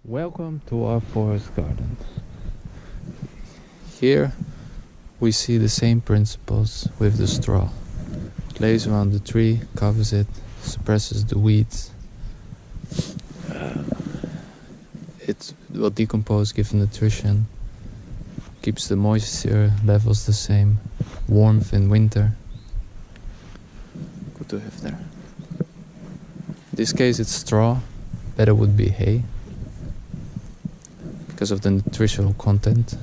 Welcome to our forest garden. Here we see the same principles with the straw. It lays around the tree, covers it, suppresses the weeds. It will decompose, give nutrition, keeps the moisture levels the same, warmth in winter. Good to have there. In this case it's straw, better would be hay, because of the nutritional content.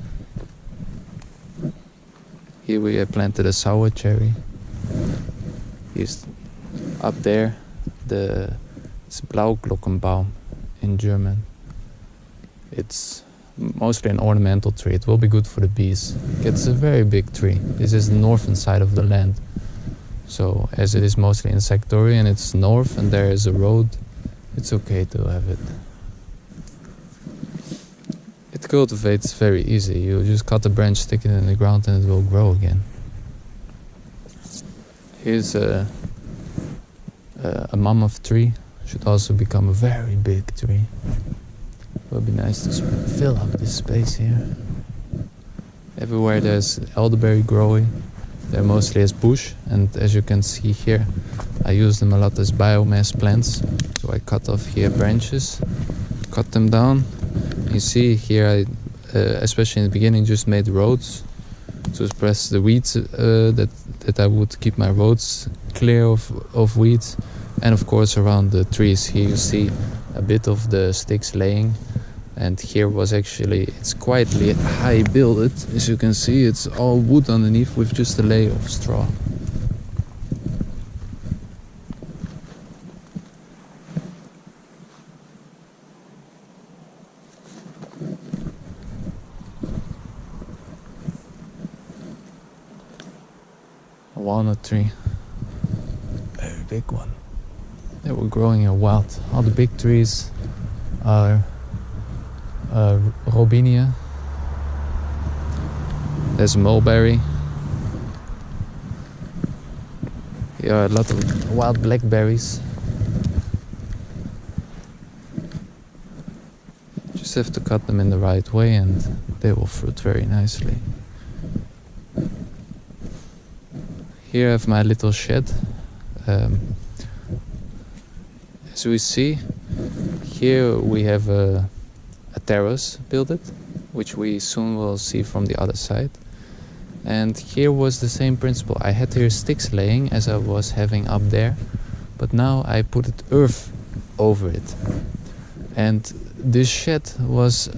Here we have planted a sour cherry. Here's up there, it's Blauglockenbaum in German. It's mostly an ornamental tree. It will be good for the bees. It's a very big tree. This is the northern side of the land. So as it is mostly insectivorous and it's north and there is a road, it's okay to have it. It cultivates very easy. You just cut a branch, stick it in the ground and it will grow again. Here's a mammoth tree. Should also become a very big tree. It will be nice to fill up this space here. Everywhere there's elderberry growing. They're mostly as bush, and as you can see here, I use them a lot as biomass plants. So I cut off here branches, cut them down. You see here, I, especially in the beginning, just made roads to suppress the weeds, that I would keep my roads clear of weeds. And of course around the trees here you see a bit of the sticks laying. And here was actually, it's quite high builded. As you can see, it's all wood underneath with just a layer of straw. A walnut tree, very big one. They were growing in wild. All the big trees are Robinia. There's mulberry. Here are a lot of wild blackberries. Just have to cut them in the right way and they will fruit very nicely. Here I have my little shed. As we see, here we have a terrace built, which we soon will see from the other side. And here was the same principle. I had here sticks laying as I was having up there, but now I put earth over it. And this shed was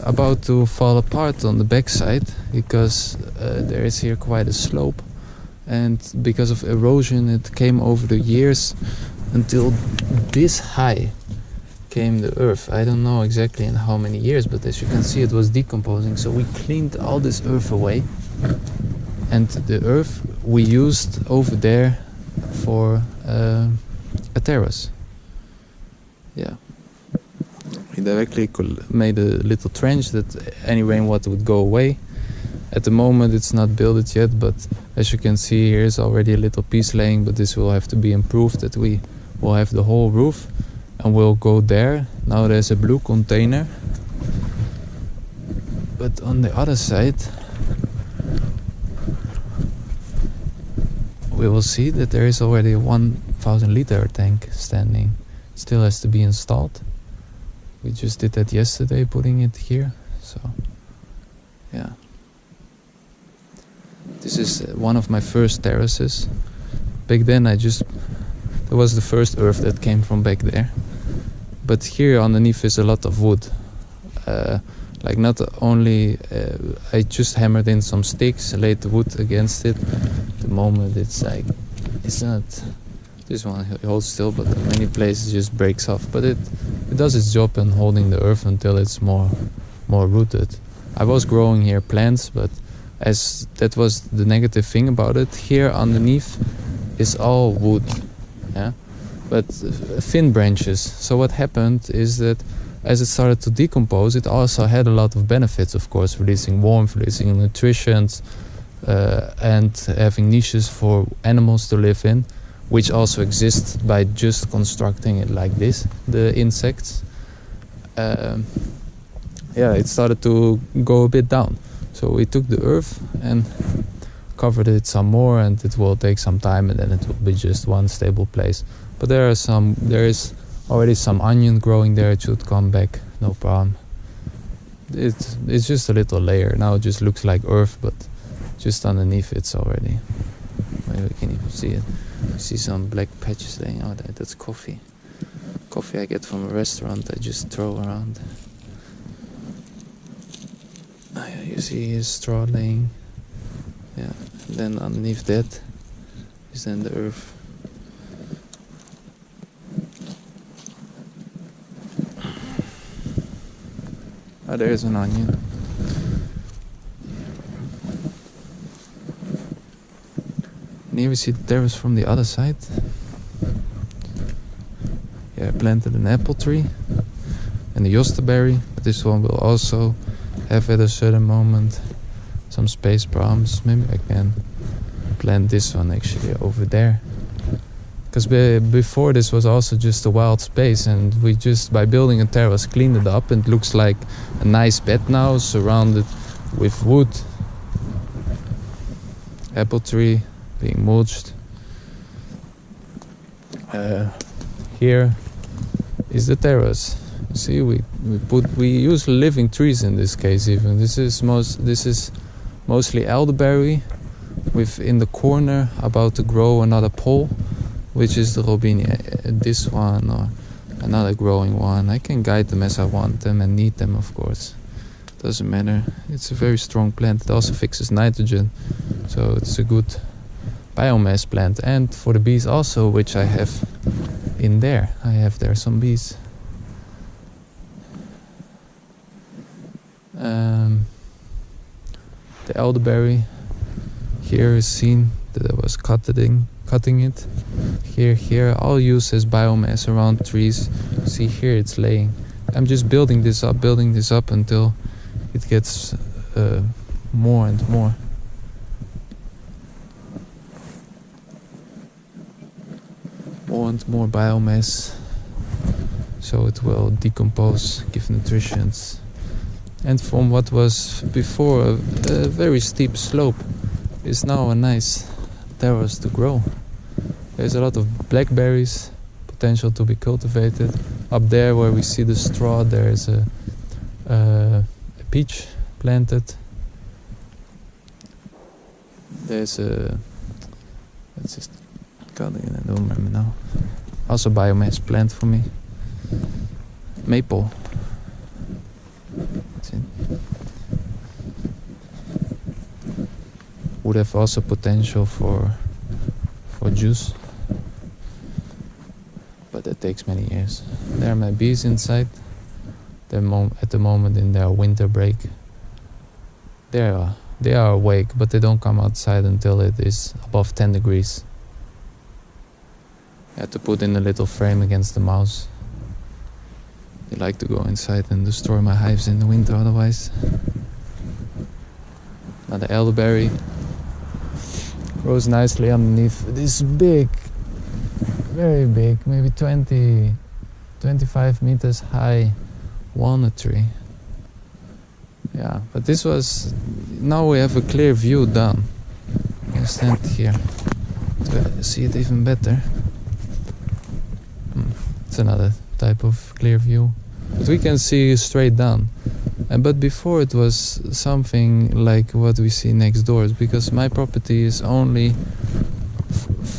about to fall apart on the backside because there is here quite a slope, and because of erosion it came over the years until this high came the earth. I don't know exactly in how many years, but as you can see it was decomposing, so we cleaned all this earth away, and the earth we used over there for a terrace. Yeah, we directly made a little trench that any rainwater would go away. At the moment it's not built yet, but as you can see here is already a little piece laying, but this will have to be improved, that we will have the whole roof. And we'll go there. Now there's a blue container. But on the other side, we will see that there is already a 1,000 liter tank standing. Still has to be installed. We just did that yesterday, putting it here. So, yeah. This is one of my first terraces. Back then there was the first earth that came from back there. But here underneath is a lot of wood. Like not only, I just hammered in some sticks, laid the wood against it. At the moment it's like, it's not, this one holds still, but in many places it just breaks off. But it does its job in holding the earth until it's more rooted. I was growing here plants, but as that was the negative thing about it, here underneath is all wood. Yeah, but thin branches. So what happened is that as it started to decompose, it also had a lot of benefits, of course, releasing warmth, releasing nutrition, and having niches for animals to live in, which also exist by just constructing it like this, the insects. yeah, it started to go a bit down. So we took the earth and covered it some more, and it will take some time, and then it will be just one stable place. But there is already some onion growing there. It should come back, no problem. It's just a little layer. Now it just looks like earth, but just underneath it's already. Maybe we can even see it. You see some black patches laying out there. That's coffee. Coffee I get from a restaurant I just throw around. Oh, yeah, you see his straw laying. Yeah, and then underneath that is then the earth. Oh, there's an onion. And here we see the terrace from the other side. Yeah, I planted an apple tree and a Elderberry. But this one will also have at a certain moment some space problems. Maybe I can plant this one actually over there. Because before this was also just a wild space, and we just, by building a terrace, cleaned it up, and it looks like a nice bed now, surrounded with wood. Apple tree being mulched. Here is the terrace. You see, we use living trees in this case even. This is mostly elderberry, with in the corner about to grow another pole, which is the robinia. This one or another growing one. I can guide them as I want them and need them, of course. Doesn't matter. It's a very strong plant. It also fixes nitrogen, so it's a good biomass plant. And for the bees also, which I have in there. I have there some bees. The elderberry here is seen that I was cutting it. Here I'll use as biomass around trees. See here it's laying. I'm just building this up until it gets more and more. More and more biomass, so it will decompose, give nutrients. And from what was before a very steep slope is now a nice terrace to grow. There's a lot of blackberries, potential to be cultivated. Up there where we see the straw, there's a peach planted. There's a, let's just call it, I don't remember now. Also biomass plant for me. Maple. That's it. Would have also potential for juice, but that takes many years. There are my bees inside. They're at the moment in their winter break. They are awake, but they don't come outside until it is above 10 degrees. I had to put in a little frame against the mouse. They like to go inside and destroy my hives in the winter otherwise. Now the elderberry grows nicely underneath this big, very big, maybe 25 meters high walnut tree. Yeah, but this was, now we have a clear view down. I can stand here to see it even better. It's another type of clear view, but we can see straight down. But before it was something like what we see next door, because my property is only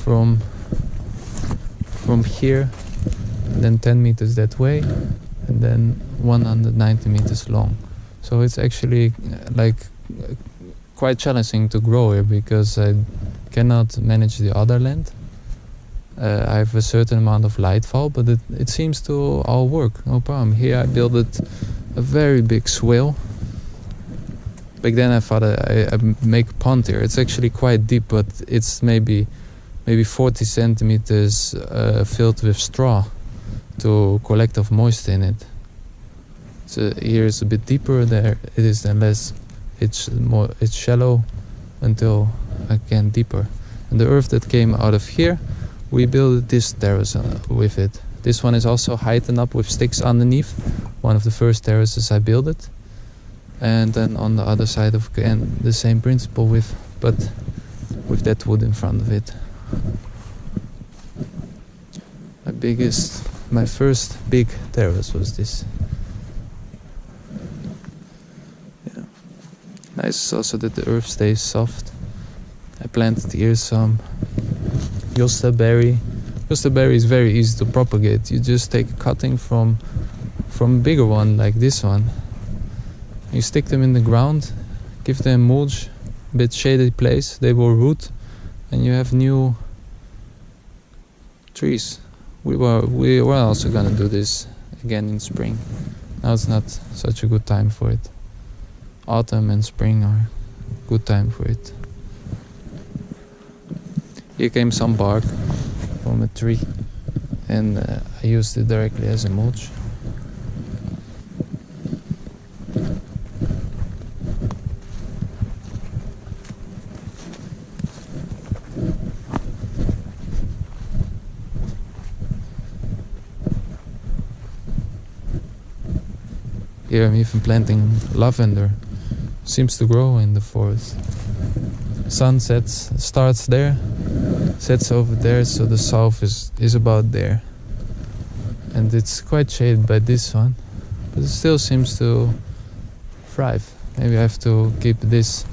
from here, and then 10 meters that way, and then 190 meters long. So it's actually like quite challenging to grow here, because I cannot manage the other land. I have a certain amount of lightfall, but it seems to all work, no problem. Here I built a very big swale. Back then I thought I make a pond here. It's actually quite deep, but it's maybe 40 centimeters filled with straw to collect of moisture in it. So here it's a bit deeper, there it is then less. It's shallow until again deeper. And the earth that came out of here, we built this terrace with it. This one is also heightened up with sticks underneath. one of the first terraces I built it. And then on the other side of again the same principle but with that wood in front of it. My first big terrace was this. Yeah. Nice also that the earth stays soft. I planted here some Elderberry. Elderberry is very easy to propagate. You just take a cutting from a bigger one like this one. You stick them in the ground, give them mulch, a bit shady place, they will root, and you have new trees. We were also gonna do this again in spring. Now it's not such a good time for it. Autumn and spring are good time for it. Here came some bark from a tree, and I used it directly as a mulch. Here I'm even planting lavender. Seems to grow in the forest. Sun starts there, sets over there, so the south is about there. And it's quite shaded by this one, but it still seems to thrive. Maybe I have to keep this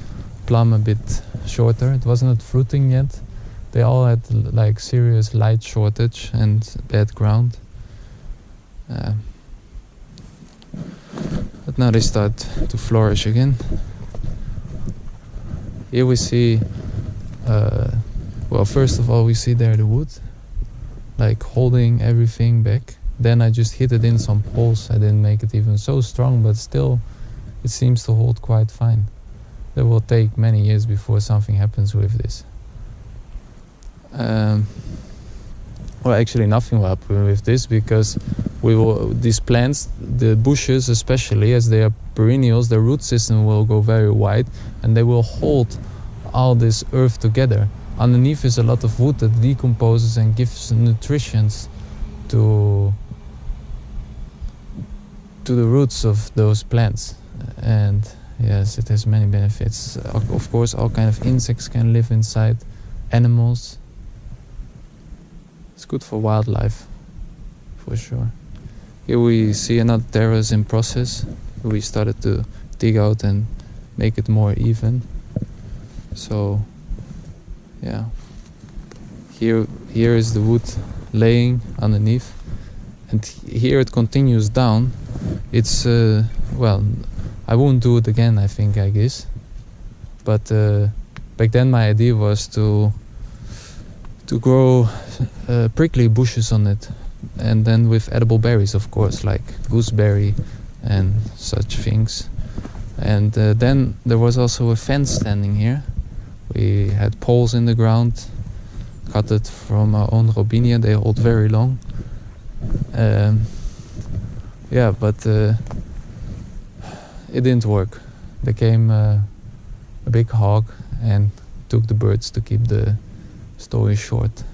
plum a bit shorter. It was not fruiting yet. They all had like serious light shortage and bad ground. But now they start to flourish again. Here we see, well, first of all we see there the wood, like holding everything back. Then I just hit it in some poles. I didn't make it even so strong, but still it seems to hold quite fine. It will take many years before something happens with this. Well, actually nothing will happen with this, because these plants, the bushes especially, as they are perennials, their root system will go very wide and they will hold all this earth together. Underneath is a lot of wood that decomposes and gives nutrition to the roots of those plants. And yes, it has many benefits. Of course, all kind of insects can live inside, animals. It's good for wildlife, for sure. Here we see another terrace in process. We started to dig out and make it more even. So, yeah. Here is the wood laying underneath, and here it continues down. It's well, I won't do it again, I guess. But back then my idea was to grow prickly bushes on it, and then with edible berries, of course, like gooseberry and such things. And then there was also a fence standing here. We had poles in the ground, cut it from our own robinia. They hold very long. Yeah, but it didn't work. There came a big hog and took the birds, to keep the story short.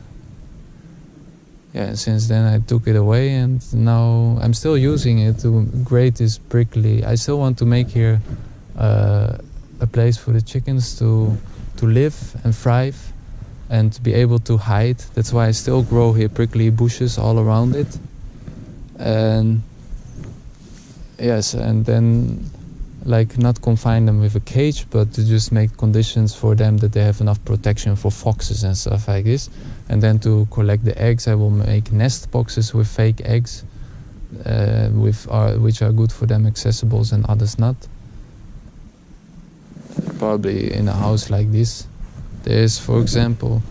Yeah, and since then I took it away, and now I'm still using it to grate this prickly. I still want to make here a place for the chickens to live and thrive and to be able to hide. That's why I still grow here prickly bushes all around it. And yes, and then like not confine them with a cage, but to just make conditions for them that they have enough protection for foxes and stuff like this. And then to collect the eggs, I will make nest boxes with fake eggs, which are good for them, accessibles, and others not. Probably in a house like this, there's, for example,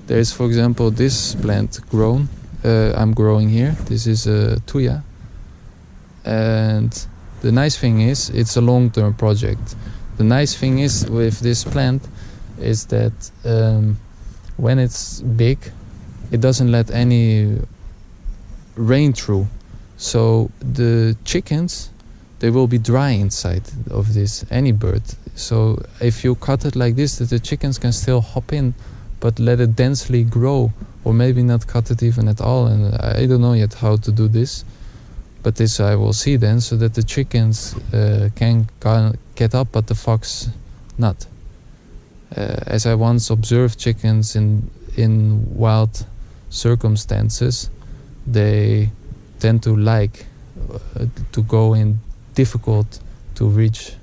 this plant grown. I'm growing here. This is a tuya, and the nice thing is it's a long-term project. The nice thing is with this plant is that when it's big, it doesn't let any rain through. So the chickens, they will be dry inside of this, any bird. So if you cut it like this, that the chickens can still hop in but let it densely grow, or maybe not cut it even at all. And I don't know yet how to do this, but this I will see then, so that the chickens can get up, but the fox not. As I once observed chickens in wild circumstances, they tend to like to go in difficult to reach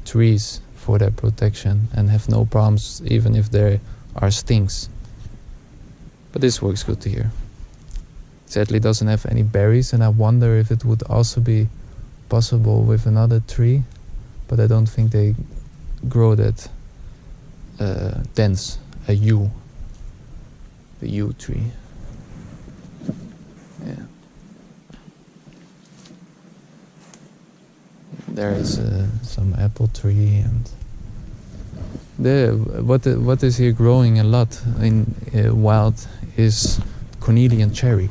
trees for their protection and have no problems even if there are stings. But this works good here. Sadly doesn't have any berries, and I wonder if it would also be possible with another tree, but I don't think they grow that dense, a yew, the yew tree. Yeah. There is some apple tree, and what is here growing a lot in wild is Cornelian cherry.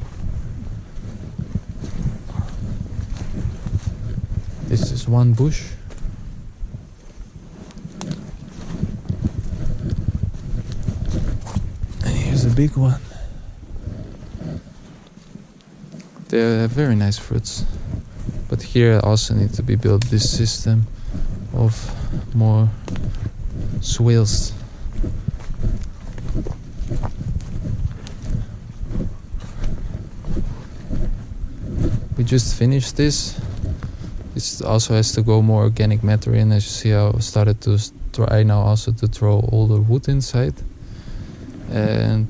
This is one bush. And here's a big one. They have very nice fruits. But here also need to be built this system of more swales. We just finished this. It also has to go more organic matter in. As you see, I started to try now also to throw older wood inside. And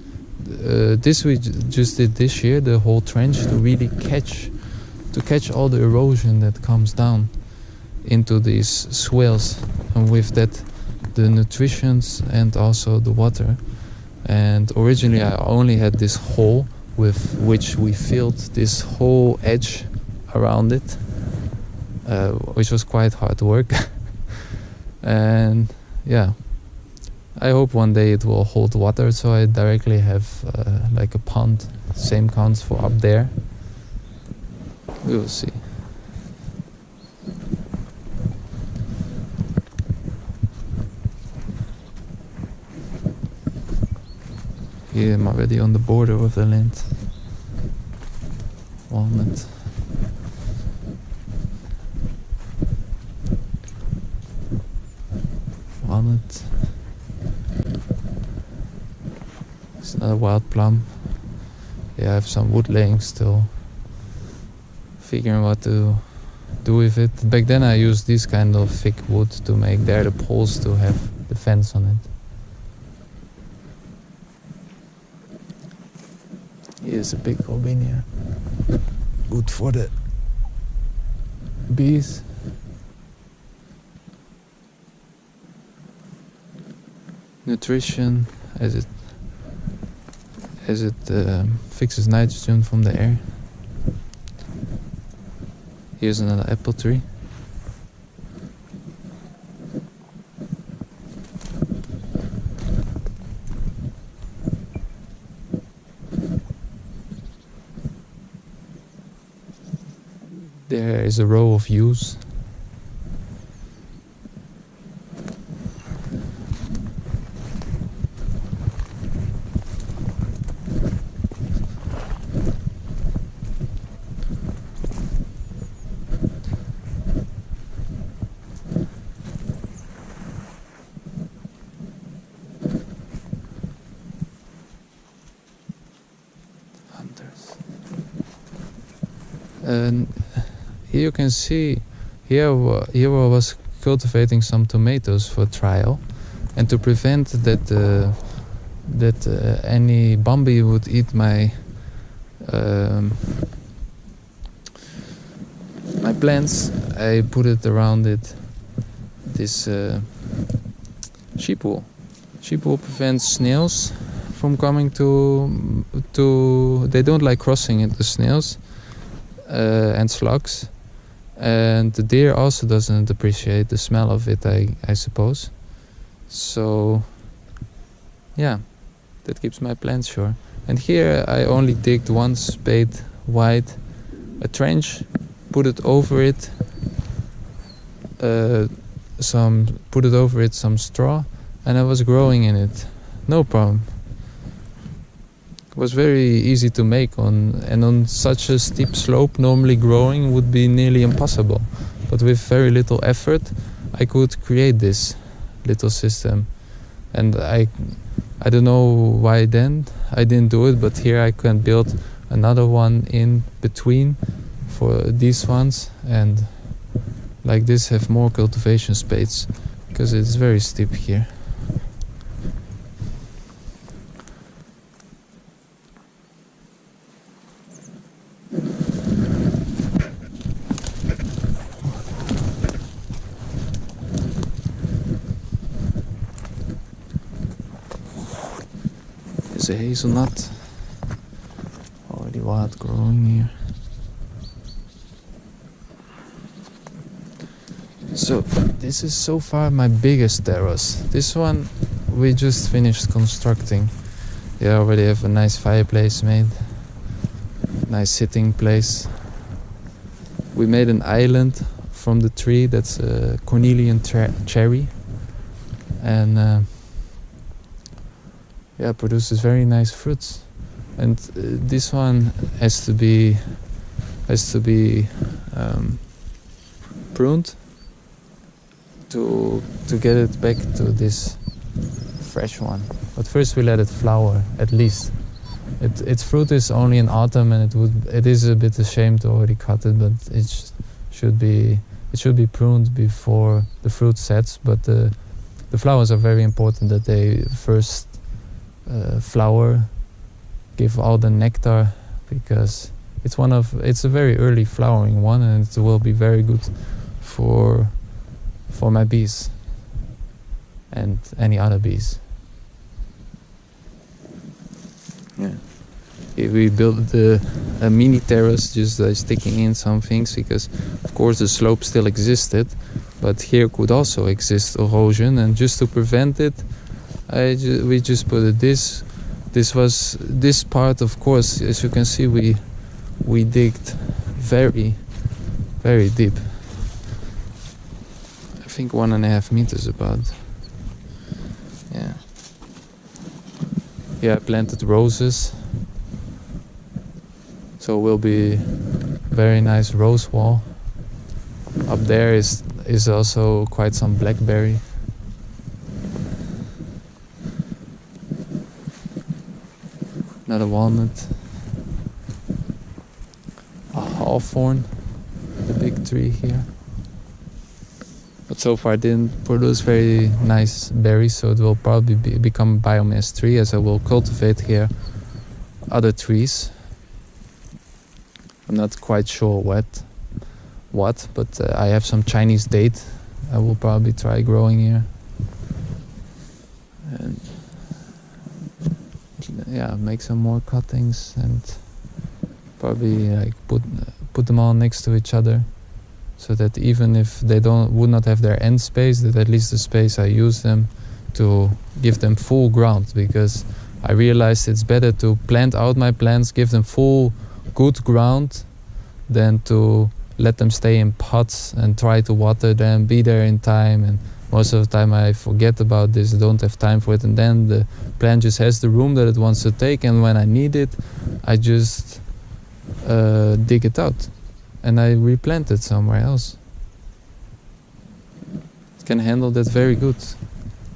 this we just did this year, the whole trench, to really catch all the erosion that comes down into these swales, and with that the nutrients and also the water. And originally I only had this hole with which we filled this whole edge around it, which was quite hard work. And yeah, I hope one day it will hold water, so I directly have like a pond. Same counts for up there. We will see. Here I'm already on the border of the land. Walnut. Walnut. It's another wild plum. Yeah, I have some wood laying still. Figuring what to do with it. Back then I used this kind of thick wood to make there the poles to have the fence on it. Here's a big Albania. Good for the bees. Nutrition as it fixes nitrogen from the air. Here's another apple tree. There is a row of yews. And here you can see, here I was cultivating some tomatoes for trial, and to prevent that any Bambi would eat my my plants, I put it around it this sheep wool. Sheep wool prevents snails from coming to. They don't like crossing into snails. And slugs, and the deer also doesn't appreciate the smell of it, I suppose. So yeah, that keeps my plants sure. And here I only digged one spade wide, a trench, put it over it, some straw, and I was growing in it, no problem. was very easy to make on such a steep slope. Normally growing would be nearly impossible, but with very little effort I could create this little system. And I don't know why then I didn't do it, but here I can build another one in between for these ones, and like this have more cultivation space because it's very steep here. There's a hazelnut already wild growing here. So this is so far my biggest terrace. This one we just finished constructing. They already have a nice fireplace made, nice sitting place. We made an island from the tree that's a Cornelian Cherry, and yeah, produces very nice fruits. And this one has to be pruned to get it back to this fresh one. But first we let it flower at least. Its fruit is only in autumn, and it is a bit a shame to already cut it, but it should be pruned before the fruit sets. But the flowers are very important, that they first flower, give all the nectar, because it's a very early flowering one, and it will be very good for my bees and any other bees. Yeah. Here we built a mini terrace, just sticking in some things, because of course the slope still existed, but here could also exist erosion, and just to prevent it, we just put it this part. Of course, as you can see, we digged very, very deep. I think 1.5 meters about. Yeah, I planted roses, so will be very nice rose wall. Up there is also quite some blackberry. Another walnut, a hawthorn, the big tree here. But so far didn't produce very nice berries, so it will probably become a biomass tree, as I will cultivate here other trees. I'm not quite sure what, but I have some Chinese date I will probably try growing here. And yeah, make some more cuttings and probably like put them all next to each other, so that even if they would not have their end space, that at least the space I use them to give them full ground, because I realized it's better to plant out my plants, give them full good ground, than to let them stay in pots and try to water them, be there in time, and most of the time I forget about this, don't have time for it, and then the plant just has the room that it wants to take, and when I need it, I just dig it out and I replant it somewhere else. It can handle that very good.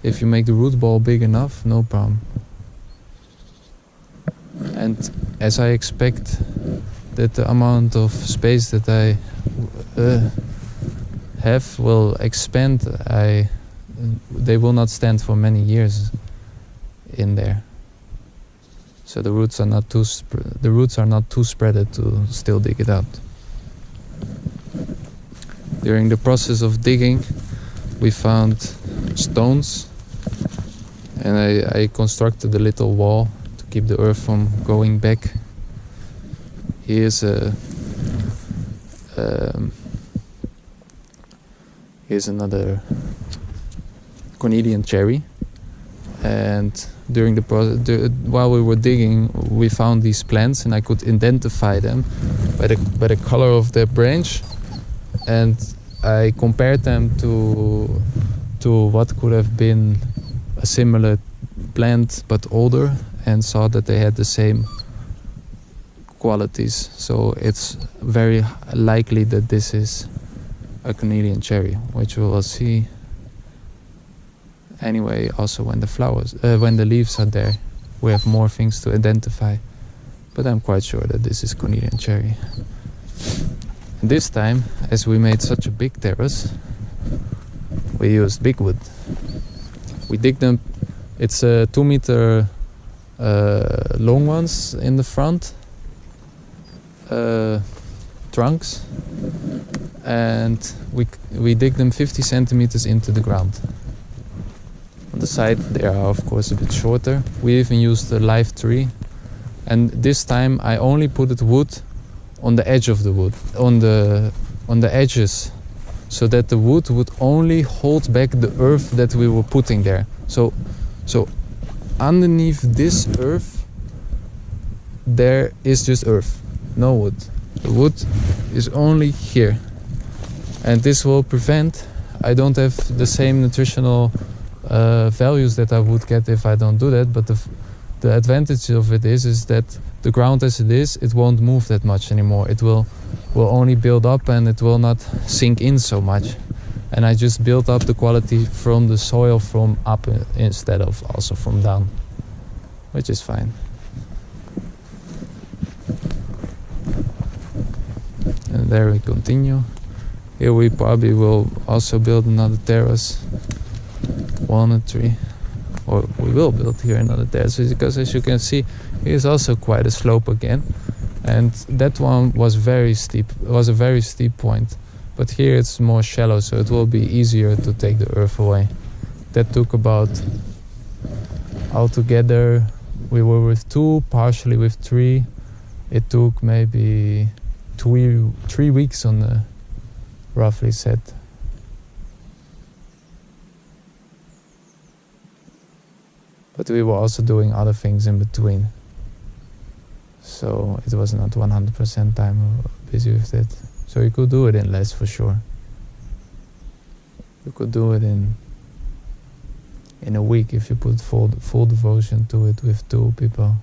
If you make the root ball big enough, no problem. And as I expect that the amount of space that I have will expand, they will not stand for many years in there. So the roots are not too spreaded to still dig it out. During the process of digging, we found stones, and I constructed a little wall to keep the earth from going back. Here's another Cornelian Cherry, and during the process, while we were digging, we found these plants, and I could identify them by the color of their branch, and I compared them to what could have been a similar plant but older, and saw that they had the same qualities. So it's very likely that this is a Cornelian cherry, which we will see anyway. Also, when the leaves are there, we have more things to identify. But I'm quite sure that this is Cornelian cherry. And this time, as we made such a big terrace, we used big wood. We dig them. It's 2 meter long ones in the front, trunks, and we dig them 50 centimeters into the ground. On the side they are of course a bit shorter. We even used a live tree, and this time I only put wood on the edge of the wood, on the edges, so that the wood would only hold back the earth that we were putting there. So underneath this earth there is just earth, no wood. The wood is only here, and this will prevent, I don't have the same nutritional values that I would get if I don't do that, but the advantage of it is that the ground as it is, it won't move that much anymore. It will only build up, and it will not sink in so much. And I just built up the quality from the soil from up instead of also from down, which is fine. And there we continue. Here we probably will also build another terrace, walnut tree, or we will build here another terrace, because as you can see, here's also quite a slope again, and that one was very steep. It was a very steep point, but here it's more shallow, so it will be easier to take the earth away. That took about, altogether we were with 2, partially with 3. It took maybe 3 weeks on the roughly set. But we were also doing other things in between, so it was not 100% time busy with it. So you could do it in less for sure. You could do it in a week if you put full devotion to it with 2 people.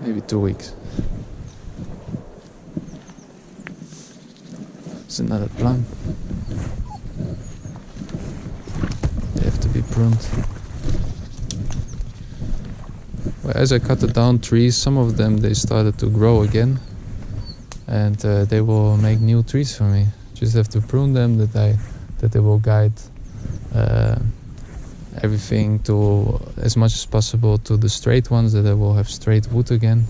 Maybe 2 weeks. It's another plant. They have to be pruned. Well, as I cut down trees, some of them they started to grow again, and they will make new trees for me. Just have to prune them, that they will guide everything to as much as possible to the straight ones, that I will have straight wood again,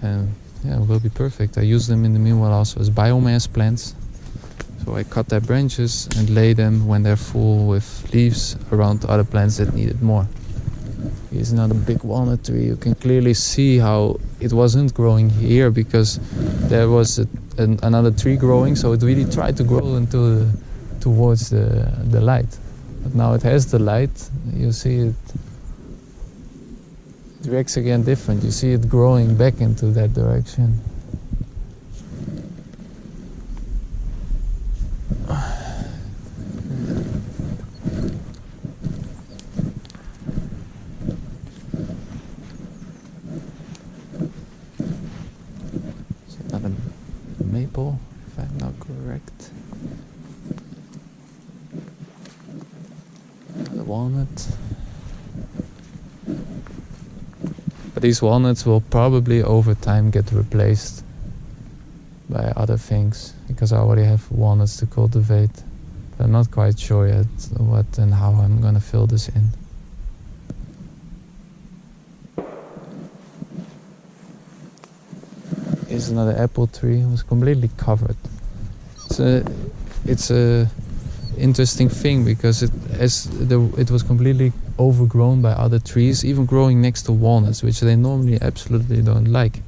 and yeah, it will be perfect. I use them in the meanwhile also as biomass plants. So I cut their branches and lay them when they're full with leaves around other plants that need it more. Here's another big walnut tree. You can clearly see how it wasn't growing here because there was another tree growing, so it really tried to grow towards the light. But now it has the light, you see it reacts again different. You see it growing back into that direction. It's another maple, if I'm not correct. Another walnut. But these walnuts will probably over time get replaced by other things, because I already have walnuts to cultivate. But I'm not quite sure yet what and how I'm gonna fill this in. Here's another apple tree. It was completely covered. It's a interesting thing because it was completely overgrown by other trees, even growing next to walnuts, which they normally absolutely don't like,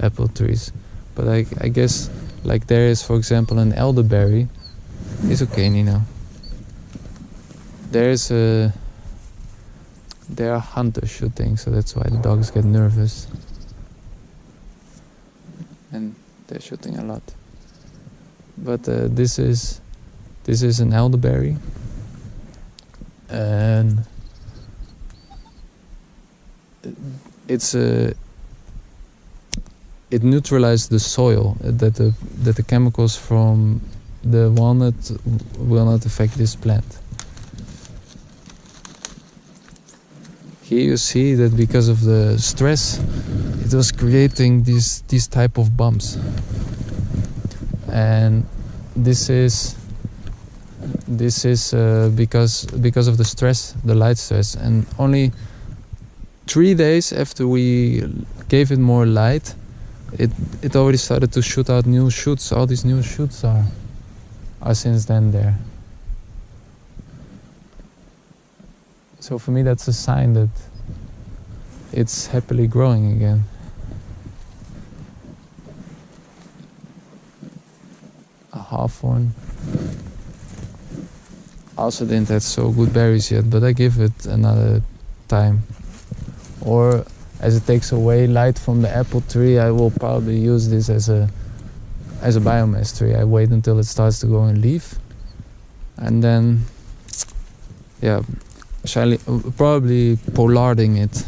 apple trees. But I guess, like there is, for example, an elderberry. It's okay, Nino. There are hunters shooting, so that's why the dogs get nervous. And they're shooting a lot. But this is This is an elderberry, and it neutralizes the soil, that the chemicals from the walnut will not affect this plant. Here you see that because of the stress, it was creating these type of bumps, and this is because of the stress, the light stress. And only 3 days after we gave it more light, it already started to shoot out new shoots. All these new shoots are since then there. So for me, that's a sign that it's happily growing again. A hawthorn. Also didn't have so good berries yet, but I give it another time. Or as it takes away light from the apple tree, I will probably use this as a biomass tree. I wait until it starts to go in leaf, and then probably pollarding it,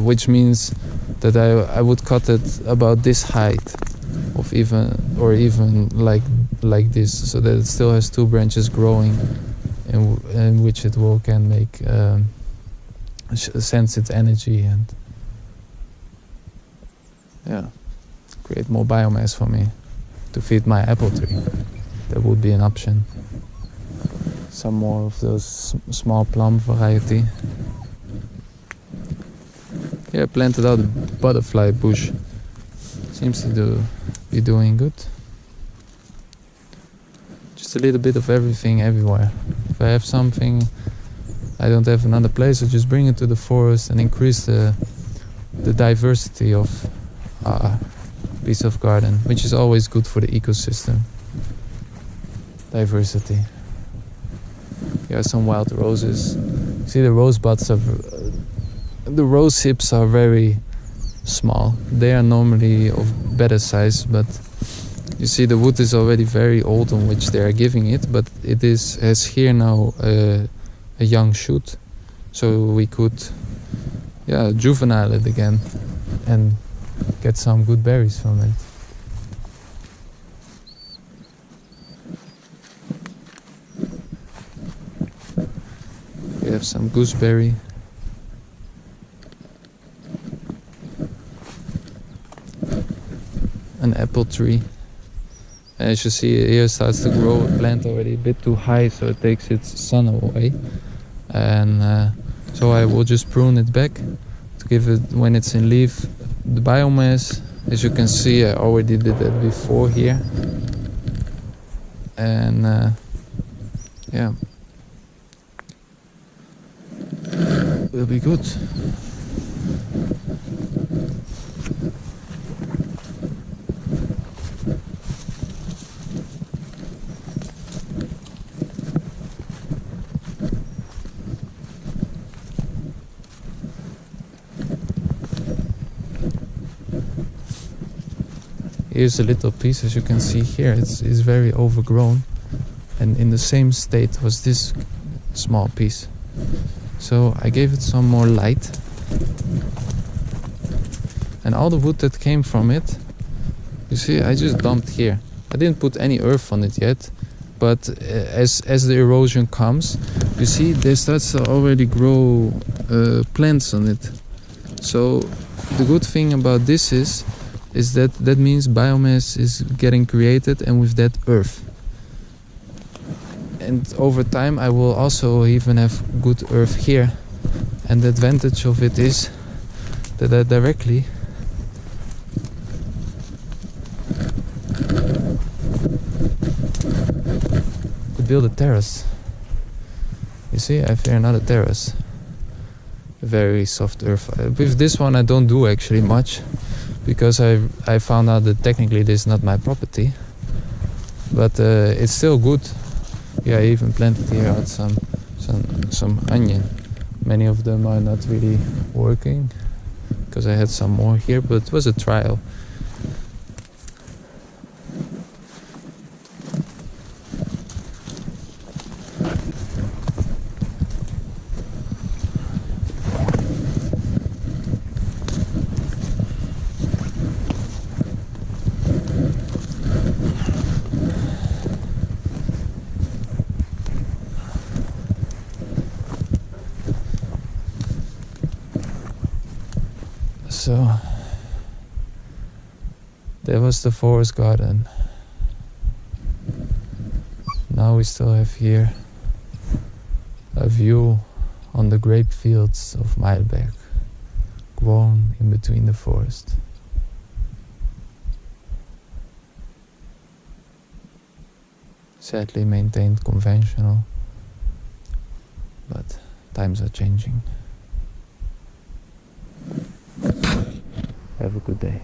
which means that I would cut it about this height, even like this, so that it still has 2 branches growing, in which it can make sense its energy and create more biomass for me to feed my apple tree. That would be an option. Some more of those small plum variety. Yeah, I planted out a butterfly bush. Seems to be doing good. Just a little bit of everything everywhere. If I have something I don't have another place, I just bring it to the forest and increase the diversity of piece of garden, which is always good for the ecosystem. Diversity. Here are some wild roses. See, the rose buds the rose hips are very small. They are normally of better size, but you see the wood is already very old on which they are giving it, but it has here now a young shoot, so we could juvenile it again and get some good berries from it. We have some gooseberry. An apple tree. As you see, here it starts to grow a plant already a bit too high, so it takes its sun away. And so I will just prune it back to give it, when it's in leaf, the biomass. As you can see, I already did that before here. And will be good. Here's a little piece, as you can see here, it's very overgrown, and in the same state was this small piece. So I gave it some more light, and all the wood that came from it, you see, I just dumped here. I didn't put any earth on it yet, but as the erosion comes, you see there starts to already grow plants on it. So the good thing about this is that means biomass is getting created, and with that earth. And over time I will also even have good earth here, and the advantage of it is that I directly could build a terrace. You see, I have here another terrace, very soft earth. With this one I don't do actually much, because I found out that technically this is not my property, but it's still good. Yeah, I even planted here out some onion. Many of them are not really working, because I had some more here, but it was a trial. So there was the forest garden. Now we still have here a view on the grape fields of Mailberg, grown in between the forest. Sadly maintained conventional, but times are changing. Have a good day.